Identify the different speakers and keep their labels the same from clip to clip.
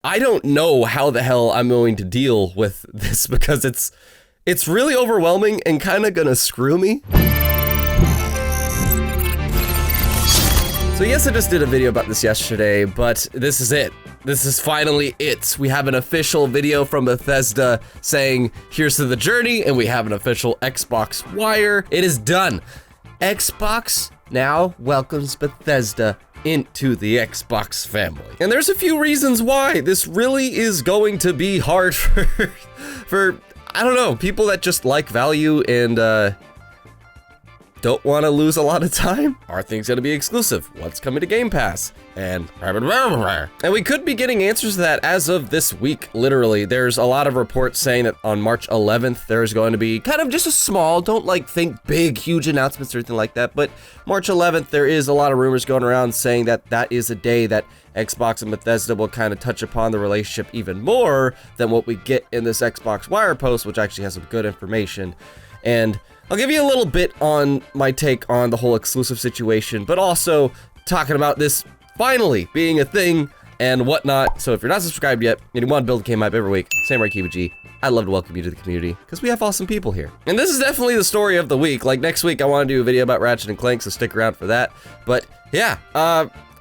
Speaker 1: I don't know how the hell I'm going to deal with this because it's really overwhelming and kind of gonna screw me. So yes, I just did a video about this yesterday, but this is it. This is finally it. We have an official video from Bethesda saying, here's to the journey, and we have an official Xbox wire. It is done. Xbox now welcomes Bethesda into the Xbox family. And there's a few reasons why this really is going to be hard for I don't know, people that just like value and don't want to lose a lot of time. Are things going to be exclusive? What's coming to Game Pass? And we could be getting answers to that as of this week, literally. There's a lot of reports saying that on March 11th, there's going to be kind of just a small, don't like think big, huge announcements or anything like that, but March 11th, there is a lot of rumors going around saying that that is a day that Xbox and Bethesda will kind of touch upon the relationship even more than what we get in this Xbox Wire post, which actually has some good information. And I'll give you a little bit on my take on the whole exclusive situation, but also talking about this finally being a thing and whatnot. So if you're not subscribed yet and you want to build a game hype every week, Samurai Kibiji, I'd love to welcome you to the community because we have awesome people here. And this is definitely the story of the week. Like next week, I want to do a video about Ratchet and Clank, so stick around for that. But yeah,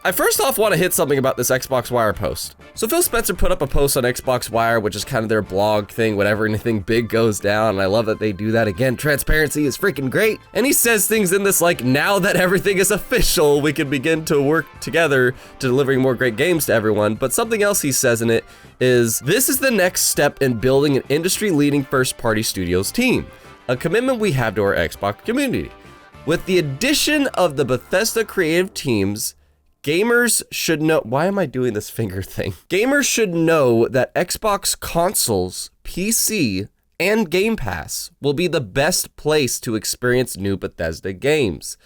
Speaker 1: I first off want to hit something about this Xbox Wire post. So Phil Spencer put up a post on Xbox Wire, which is kind of their blog thing whenever anything big goes down, and I love that they do that. Again, transparency is freaking great. And he says things in this like, now that everything is official, we can begin to work together to delivering more great games to everyone. But something else he says in it is, this is the next step in building an industry-leading first-party studios team, a commitment we have to our Xbox community. With the addition of the Bethesda creative teams, gamers should know, why am I doing this finger thing? Gamers should know that Xbox consoles, PC, and Game Pass will be the best place to experience new Bethesda games,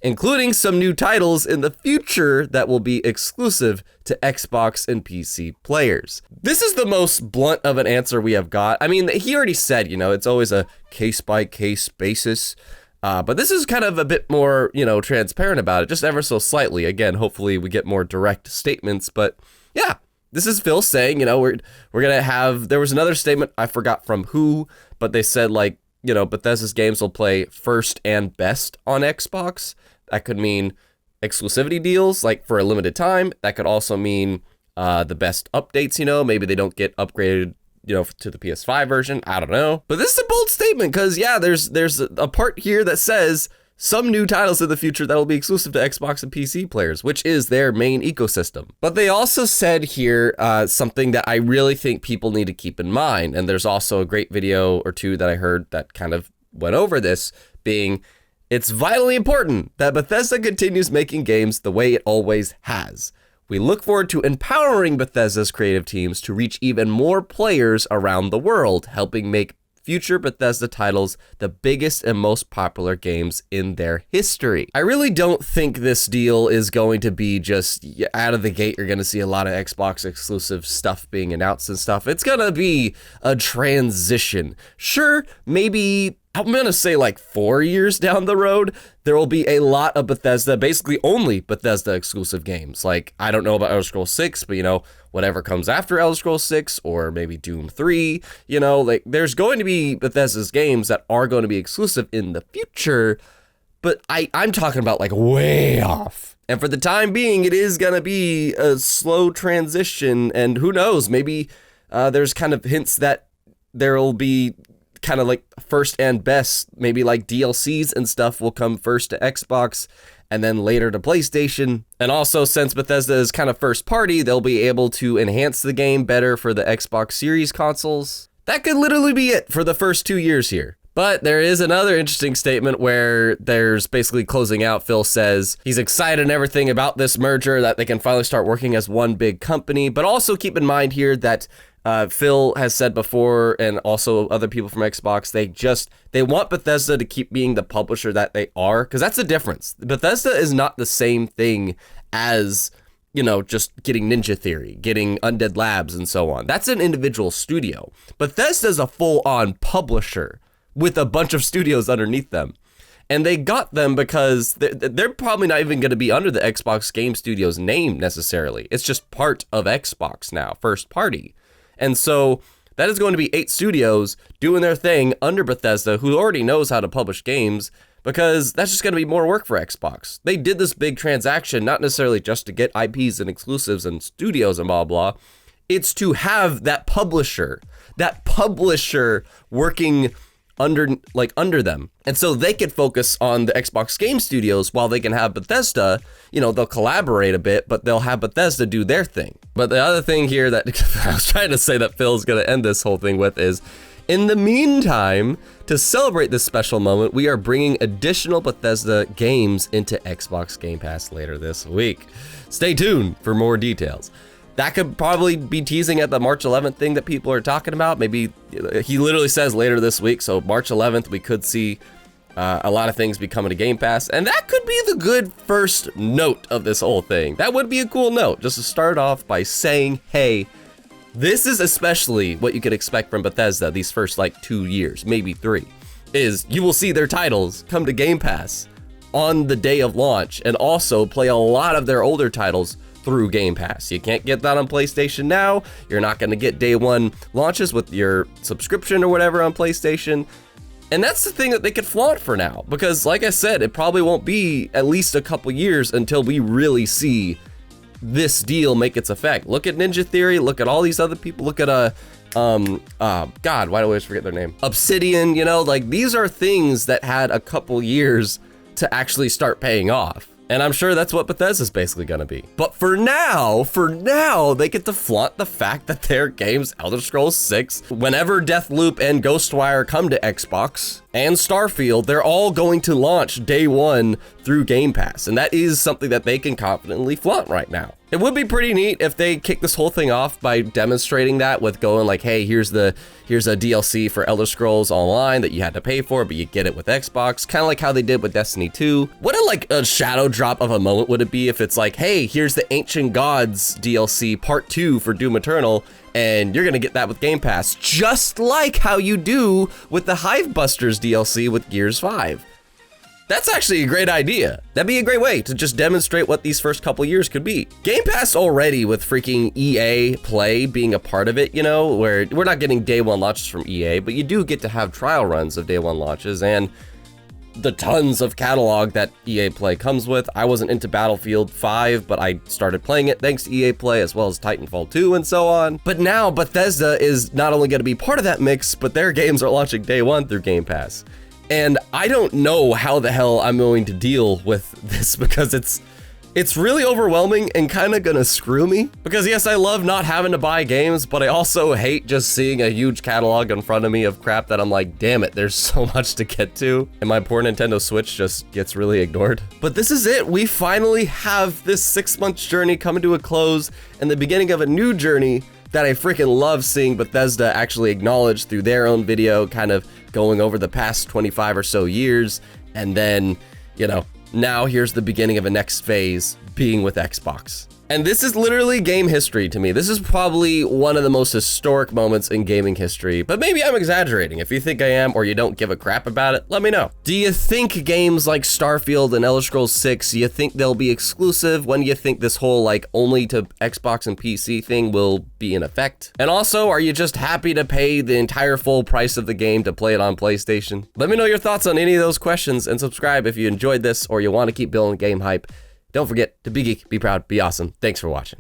Speaker 1: including some new titles in the future that will be exclusive to Xbox and PC players. This is the most blunt of an answer we have got. I mean, he already said, you know, it's always a case-by-case basis. But this is kind of a bit more, you know, transparent about it, just ever so slightly. Again, hopefully we get more direct statements, but yeah, this is Phil saying, you know, we're gonna have, there was another statement, I forgot from who, but they said like, you know, Bethesda's games will play first and best on Xbox. That could mean exclusivity deals, like for a limited time. That could also mean the best updates, you know, maybe they don't get upgraded, you know, to the PS5 version. I don't know. But this is a bold statement because, yeah, there's a part here that says some new titles in the future that will be exclusive to Xbox and PC players, which is their main ecosystem. But they also said here something that I really think people need to keep in mind. And there's also a great video or two that I heard that kind of went over this, being it's vitally important that Bethesda continues making games the way it always has. We look forward to empowering Bethesda's creative teams to reach even more players around the world, helping make future Bethesda titles the biggest and most popular games in their history. I really don't think this deal is going to be just out of the gate. You're going to see a lot of Xbox exclusive stuff being announced and stuff. It's going to be a transition. Sure, maybe I'm going to say like 4 years down the road, there will be a lot of Bethesda, basically only Bethesda exclusive games. Like, I don't know about Elder Scrolls 6, but you know, whatever comes after Elder Scrolls 6 or maybe Doom 3, you know, like there's going to be Bethesda's games that are going to be exclusive in the future, but I'm talking about like way off. And for the time being, it is going to be a slow transition, and who knows, maybe there's kind of hints that there'll be kind of like first and best, maybe like DLCs and stuff will come first to Xbox and then later to PlayStation. And also, since Bethesda is kind of first party, they'll be able to enhance the game better for the Xbox Series consoles. That could literally be it for the first 2 years here. But there is another interesting statement where there's basically closing out. Phil says he's excited and everything about this merger, that they can finally start working as one big company. But also keep in mind here that Phil has said before, and also other people from Xbox, they want Bethesda to keep being the publisher that they are, because that's the difference. Bethesda is not the same thing as, you know, just getting Ninja Theory, getting Undead Labs, and so on. That's an individual studio. Bethesda is a full-on publisher with a bunch of studios underneath them. And they got them because they're probably not even going to be under the Xbox Game Studios name necessarily. It's just part of Xbox now, first party. And so that is going to be 8 studios doing their thing under Bethesda, who already knows how to publish games, because that's just going to be more work for Xbox. They did this big transaction, not necessarily just to get IPs and exclusives and studios and blah, blah. It's to have that publisher working under them. And so they could focus on the Xbox Game Studios while they can have Bethesda, they'll collaborate a bit, but they'll have Bethesda do their thing. But the other thing here that I was trying to say that Phil's going to end this whole thing with is, in the meantime, to celebrate this special moment, we are bringing additional Bethesda games into Xbox Game Pass later this week. Stay tuned for more details. That could probably be teasing at the March 11th thing that people are talking about. Maybe he literally says later this week. So March 11th, we could see a lot of things be coming to Game Pass. And that could be the good first note of this whole thing. That would be a cool note, just to start off by saying, hey, this is especially what you could expect from Bethesda these first 2 years, maybe 3, is you will see their titles come to Game Pass on the day of launch and also play a lot of their older titles through Game Pass. You can't get that on PlayStation now. You're not going to get day one launches with your subscription or whatever on PlayStation. And that's the thing that they could flaunt for now, because like I said, it probably won't be at least a couple years until we really see this deal make its effect. Look at Ninja Theory, look at all these other people, look at God, why do I always forget their name? Obsidian, these are things that had a couple years to actually start paying off. And I'm sure that's what Bethesda's basically gonna be. But for now, they get to flaunt the fact that their games, Elder Scrolls 6, whenever Deathloop and Ghostwire come to Xbox, and Starfield, they're all going to launch day one through Game Pass. And that is something that they can confidently flaunt right now. It would be pretty neat if they kick this whole thing off by demonstrating that with going like, hey, here's a DLC for Elder Scrolls Online that you had to pay for, but you get it with Xbox. Kind of like how they did with Destiny 2. What a shadow drop of a moment would it be if it's like, hey, here's the Ancient Gods DLC Part 2 for Doom Eternal, and you're gonna get that with Game Pass, just like how you do with the Hivebusters DLC with Gears 5. That's actually a great idea. That'd be a great way to just demonstrate what these first couple years could be. Game Pass already with freaking EA Play being a part of it, where we're not getting day one launches from EA, but you do get to have trial runs of day one launches and the tons of catalog that EA Play comes with. I wasn't into Battlefield 5, but I started playing it thanks to EA Play, as well as Titanfall 2 and so on. But now Bethesda is not only gonna be part of that mix, but their games are launching day one through Game Pass. And I don't know how the hell I'm going to deal with this, because it's really overwhelming and kind of gonna screw me. Because yes, I love not having to buy games, but I also hate just seeing a huge catalog in front of me of crap that I'm like, damn it, there's so much to get to. And my poor Nintendo Switch just gets really ignored. But this is it. We finally have this 6-month journey coming to a close and the beginning of a new journey that I freaking love seeing Bethesda actually acknowledge through their own video, kind of going over the past 25 or so years. And then, now here's the beginning of a next phase, being with Xbox. And this is literally game history to me. This is probably one of the most historic moments in gaming history, but maybe I'm exaggerating. If you think I am, or you don't give a crap about it, let me know. Do you think games like Starfield and Elder Scrolls 6, you think they'll be exclusive? When do you think this whole only to Xbox and PC thing will be in effect? And also, are you just happy to pay the entire full price of the game to play it on PlayStation? Let me know your thoughts on any of those questions, and subscribe if you enjoyed this or you want to keep building game hype. Don't forget to be geek, be proud, be awesome. Thanks for watching.